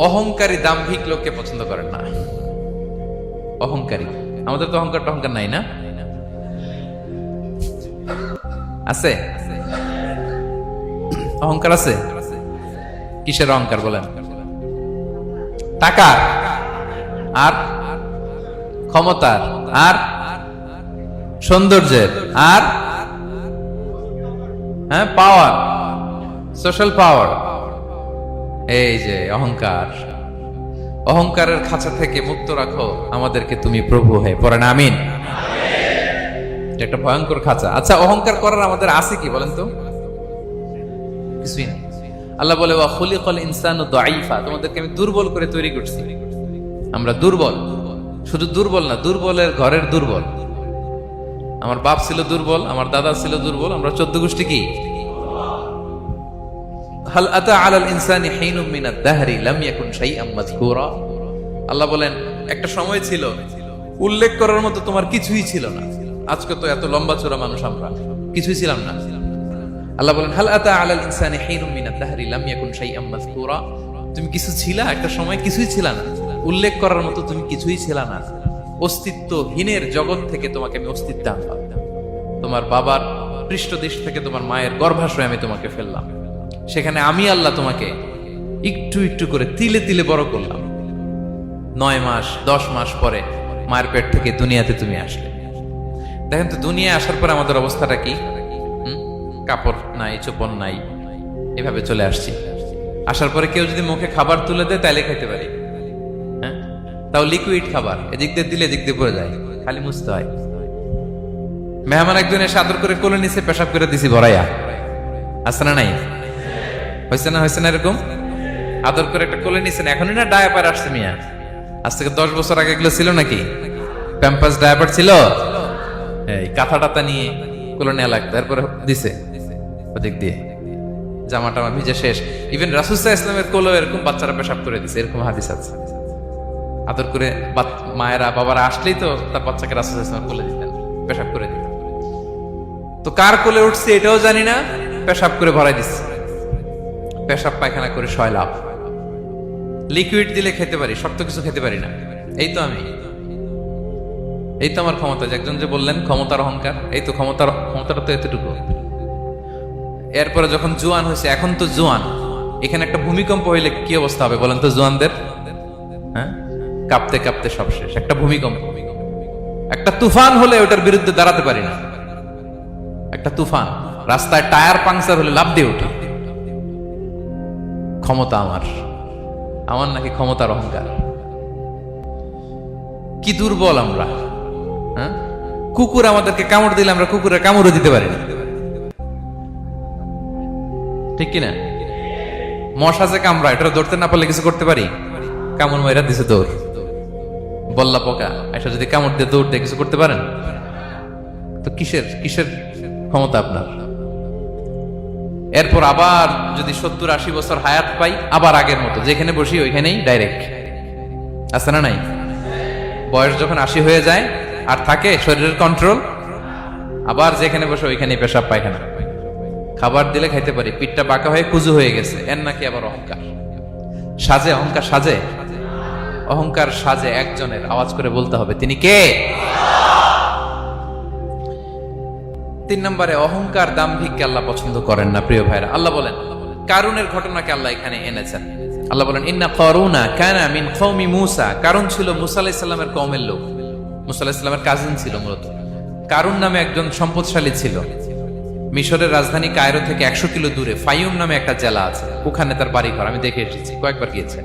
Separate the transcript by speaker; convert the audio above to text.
Speaker 1: অহংকারী দাম্ভিক লোককে পছন্দ করেন না। অহংকারী, আমাদের তো অহংকার টহংকার নাই না? আছে অহংকার? আছে। কিসের অহংকার বলেন? টাকার, আর ক্ষমতার, আর সৌন্দর্যের, আর হ্যাঁ পাওয়ার, সোশ্যাল পাওয়ার। এই যে অহংকার, অহংকারের খাঁচা থেকে মুক্ত রাখো আমাদেরকে তুমি প্রভু হয়ে। পড়েন আমিন। এটা একটা ভয়ঙ্কর খাঁচা। আচ্ছা, অহংকার করার আমাদের আছে কি বলেন তো? কিছুই নেই। আল্লাহ বলে ওয়া খুলিকাল ইনসানু দাঈফা, তোমাদেরকে আমি দুর্বল করে তৈরি করছি। আমরা দুর্বল, শুধু দুর্বল না, দুর্বলের ঘরের দুর্বল। আমার বাপ ছিল দুর্বল, আমার দাদা ছিল দুর্বল, আমরা 14 গোষ্ঠী কি? হাল আতা আলাল ইনসানি হিনুম মিনাদ দাহরি লাম ইয়াকুন শাইআম মাযকুরা। আল্লাহ বলেন একটা সময় ছিল উল্লেখ করার মতো তোমার কিছুই ছিল না। আজকে তো এত লম্বা চওড়া মানুষ, আমরা কিছুই ছিলাম না। আল্লাহ বলেন হাল আতা আলাল ইনসানি হিনুম মিনাদ দাহরি লাম ইয়াকুন শাইআম মাযকুরা। তুমি কিছু ছিলা, একটা সময় কিছুই ছিল না, উল্লেখ করার মতো তুমি কিছুই ছিল না। অস্তিত্বহীনের জগৎ থেকে তোমাকে আমি অস্তিত্ব আনলাম। তোমার বাবার পৃষ্ঠদেশ থেকে তোমার মায়ের গর্ভাশয়ে আমি তোমাকে ফেললাম। সেখানে আমি আল্লাহ তোমাকে একটু একটু করে তিলে তিলে বড় করলাম। 9 মাস 10 মাস পরে মায়ের পেট থেকে দুনিয়াতে তুমি আসলে। দেখেন তো দুনিয়ায় আসার পর আমাদের অবস্থাটা কি? কাপড় নাই, চোপন নাই, এভাবে চলে আসছি। আসার পরে কেউ যদি মুখে খাবার তুলে দেয় তাইলে খাইতে পারি, হ্যাঁ, তাও লিকুইড খাবার। এদিক দিয়ে দিলে এদিক দিয়ে পড়ে যায়, খালি মুছতে হয়। মেহমান একজন এসে আদর করে কোলে নিচে পেশাব করে দিছি ভরাইয়া। আছে না নাই? হয়েছে না? হয়েছে না? এরকম আদর করে একটা কোলে নিছেন। এখনই না ডায়াপার আসছে মিয়া, আজ থেকে 10 বছর আগে এগুলো ছিল নাকি? প্যাম্পাস ডায়াপার ছিল, এই কাঁথা টাতা নিয়ে কোলে নেওয়া লাগতো, তারপরে দিছে ওদিক দিয়ে জামাটা ভিজে শেষ। ইভেন রাসূল সাল্লাল্লাহু আলাইহি ওয়াসাল্লামের কোলে এরকম বাচ্চারা পেশাব করে দিছে, এরকম হাদিস আছে। আদর করে মায়েরা বাবারা আসলেই তো তার বাচ্চাকে রাসূল সাল্লাল্লাহু আলাইহি ওয়াসাল্লাম কোলে দিতেন, পেশাব করে দিতেন। তো কার কোলে উঠছে এটাও জানি না, পেশাব করে ভরাই দিচ্ছে। পেশাব পায়খানা করে শয়লাভ। লিকুইড দিলে খেতে পারি, শক্ত কিছু খেতে পারি না। এই তো আমি, এই তো আমার ক্ষমতা। একজন যে বললেন ক্ষমতার অহংকার, এই তো ক্ষমতাটা তো এতটুকু। এরপরে যখন জোয়ান হয়েছে, এখন তো জোয়ান, এখানে একটা ভূমিকম্প হইলে কি অবস্থা হবে বলেন তো জোয়ানদের? হ্যাঁ, কাঁপতে কাঁপতে সব শেষ। একটা ভূমিকম্প, একটা তুফান হলে ওটার বিরুদ্ধে দাঁড়াতে পারি না। একটা তুফান, রাস্তায় টায়ার পাংচার হলে লাফ দিয়ে উঠি। ক্ষমতা আমার নাকি ক্ষমতার অহংকার। কি দুর্বল আমরা, হ্যাঁ? কুকুর আমাদেরকে কামড় দিলে আমরা কুকুরের কামড়ও দিতে পারি না, ঠিক কিনা? মশা যে কামড়া, এটা ধরতে না পারলে কিছু করতে পারি? কামড় মাইরা দিছে দৌড়। বল্লা পোকা এটা যদি কামড় দিয়ে দৌড় দিয়ে কিছু করতে পারেন? তো কিসের ক্ষমতা আপনার? এরপর আবার যদি 70-80 বছর হায়াত পাই, আবার আগের মতো যেখানে বসি ওইখানেই ডাইরেক্ট। আছে না নাই? বয়স যখন 80 হয়ে যায় আর থাকে শরীরের কন্ট্রোল, আবার যেখানে বসে ওইখানেই পেশাব পায়খানা। খাবার দিলে খাইতে পারি, পিঠটা বাঁকা হয়ে কুজু হয়ে গেছে, এর নাকি আবার অহংকার। সাজে অহংকার? সাজে অহংকার সাজে একজনের, আওয়াজ করে বলতে হবে তিনি কে? 3 নম্বরে অহংকার দাম্ভিককে আল্লাহ পছন্দ করেন না। প্রিয় ভাইরা, আল্লাহ বলেন কারুনের ঘটনাকে আল্লাহ এখানে এনেছেন। আল্লাহ বলেন ইন্না কারুনা কানা মিন কওমি মূসা। কারুন ছিল মুসা আলাইহিস সালামের কওমের লোক। মুসা আলাইহিস সালামের কাজিন ছিল মূলত। কারুন নামে একজন সম্পদশালী ছিল। মিশরের রাজধানী কায়রো থেকে 100 কিলো দূরে ফাইউম নামে একটা জেলা আছে, ওখানে তার বাড়ি ঘর। আমি দেখে এসেছি, কয়েকবার গিয়েছে।